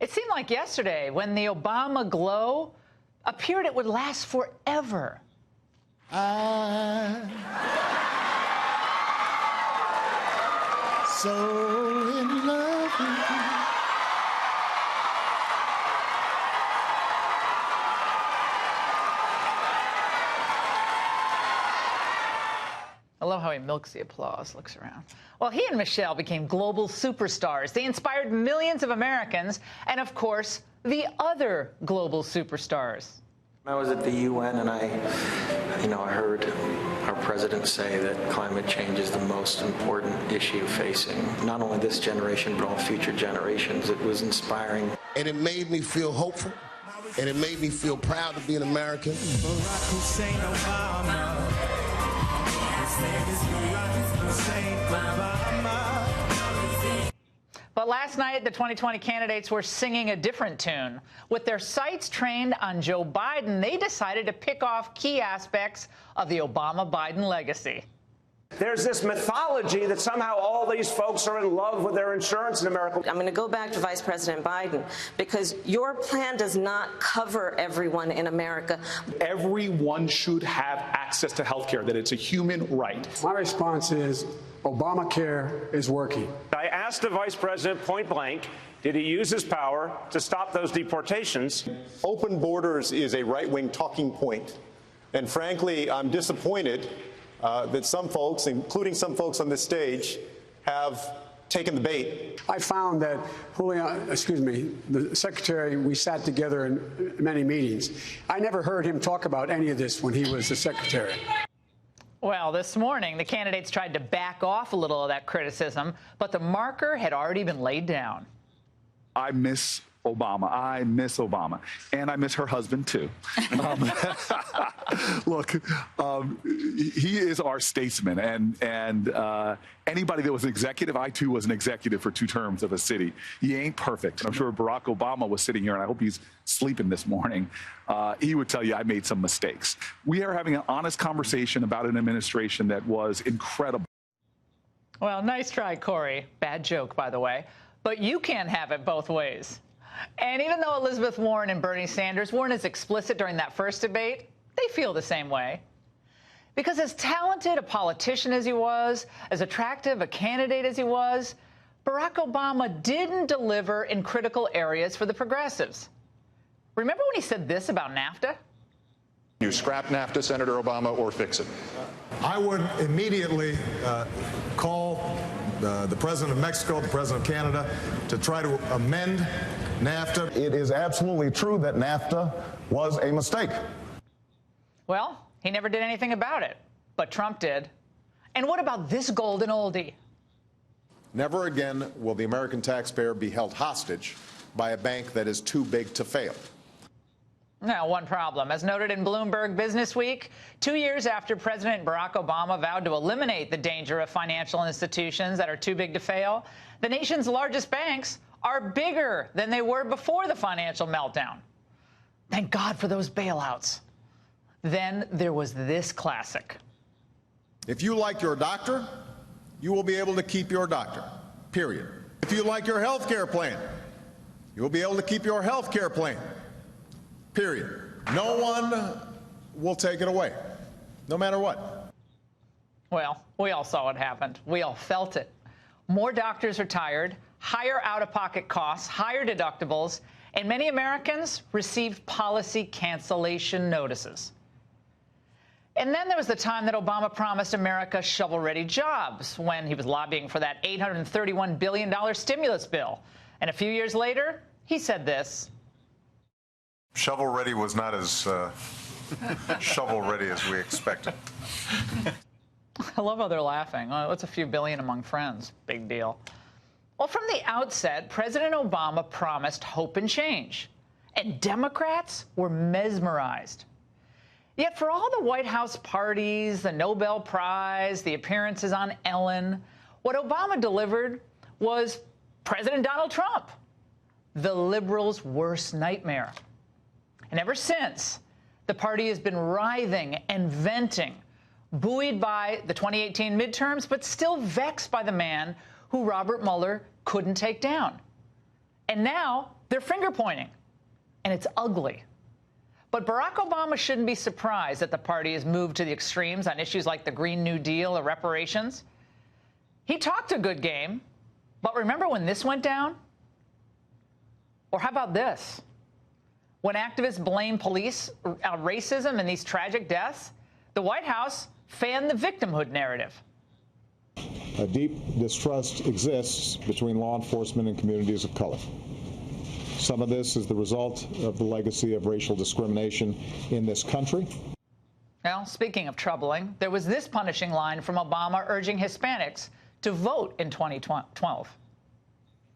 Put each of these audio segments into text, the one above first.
It seemed like yesterday when the Obama glow appeared it would last forever. I'm so in love with you. I love how he milks the applause, looks around. Well, he and Michelle became global superstars. They inspired millions of Americans and, of course, the other global superstars. I was at the UN and I heard our president say that climate change is the most important issue facing not only this generation, but all future generations. It was inspiring. And it made me feel hopeful, and it made me feel proud to be an American. Barack Hussein Obama. His name is Barack Hussein Obama. But last night, the 2020 candidates were singing a different tune. With their sights trained on Joe Biden, they decided to pick off key aspects of the Obama-Biden legacy. There's this mythology that somehow all these folks are in love with their insurance in America. I'm going to go back to Vice President Biden, because your plan does not cover everyone in America. Everyone should have access to health care, that it's a human right. My response is Obamacare is working. I asked the vice president point blank, did he use his power to stop those deportations? Open borders is a right-wing talking point. And frankly, I'm disappointed that some folks, including some folks on this stage, have taken the bait. I found that the secretary, we sat together in many meetings. I never heard him talk about any of this when he was the secretary. Well, this morning, the candidates tried to back off a little of that criticism, but the marker had already been laid down. I miss Obama. I miss Obama. And I miss her husband, too. Look, he is our statesman. And anybody that was an executive, I, too, was an executive for 2 terms of a city. He ain't perfect. I'm sure Barack Obama was sitting here, and I hope he's sleeping this morning. He would tell you I made some mistakes. We are having an honest conversation about an administration that was incredible. Well, nice try, Corey. Bad joke, by the way. But you can't have it both ways. And even though Elizabeth Warren and Bernie Sanders weren't as explicit during that first debate, they feel the same way. Because as talented a politician as he was, as attractive a candidate as he was, Barack Obama didn't deliver in critical areas for the progressives. Remember when he said this about NAFTA? You scrap NAFTA, Senator Obama, or fix it? I would immediately call the President of Mexico, the President of Canada, to try to amend NAFTA. It is absolutely true that NAFTA was a mistake. Well, he never did anything about it, but Trump did. And what about this golden oldie? Never again will the American taxpayer be held hostage by a bank that is too big to fail. Now, one problem. As noted in Bloomberg Business Week, 2 years after President Barack Obama vowed to eliminate the danger of financial institutions that are too big to fail, the nation's largest banks are bigger than they were before the financial meltdown. Thank God for those bailouts. Then there was this classic. If you like your doctor, you will be able to keep your doctor, period. If you like your health care plan, you will be able to keep your health care plan, period. No one will take it away, no matter what. Well, we all saw what happened. We all felt it. More doctors retired, higher out-of-pocket costs, higher deductibles, and many Americans received policy cancellation notices. And then there was the time that Obama promised America shovel-ready jobs when he was lobbying for that $831 billion stimulus bill. And a few years later, he said this. Shovel-ready was not as shovel-ready as we expected. I love how they're laughing. Oh, it's a few billion among friends. Big deal. Well, from the outset, President Obama promised hope and change. And Democrats were mesmerized. Yet for all the White House parties, the Nobel Prize, the appearances on Ellen, what Obama delivered was President Donald Trump, the liberals' worst nightmare. And ever since, the party has been writhing and venting, buoyed by the 2018 midterms, but still vexed by the man who Robert Mueller couldn't take down. And now They're finger-pointing, and it's ugly. But Barack Obama shouldn't be surprised that the party has moved to the extremes on issues like the Green New Deal or reparations. He talked a good game, but remember when this went down? Or how about this? When activists blame police racism and these tragic deaths, the White House fanned the victimhood narrative. A deep distrust exists between law enforcement and communities of color. Some of this is the result of the legacy of racial discrimination in this country. Well, speaking of troubling, there was this punishing line from Obama urging Hispanics to vote in 2012.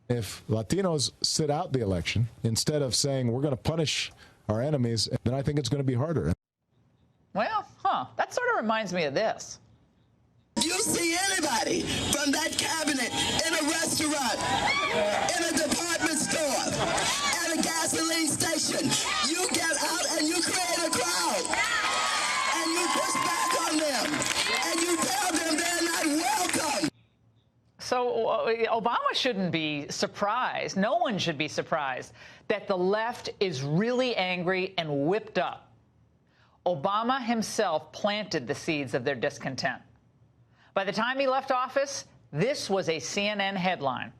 If Latinos sit out the election, instead of saying we're going to punish our enemies, then I think it's going to be harder. Well, that sort of reminds me of this. You see anybody from that cabinet in a restaurant, in a department store, at a gasoline station, you get out and you create a crowd, and you push back on them, and you tell them they're not welcome. So Obama shouldn't be surprised, no one should be surprised, that the left is really angry and whipped up. Obama himself planted the seeds of their discontent. By the time he left office, this was a CNN headline.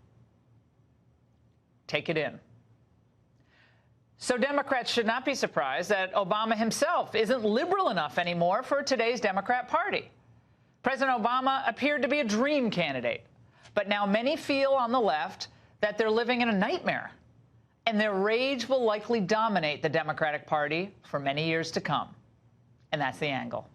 Take it in. So Democrats should not be surprised that Obama himself isn't liberal enough anymore for today's Democrat Party. President Obama appeared to be a dream candidate, but now many feel on the left that they're living in a nightmare, and their rage will likely dominate the Democratic Party for many years to come. And that's The Angle.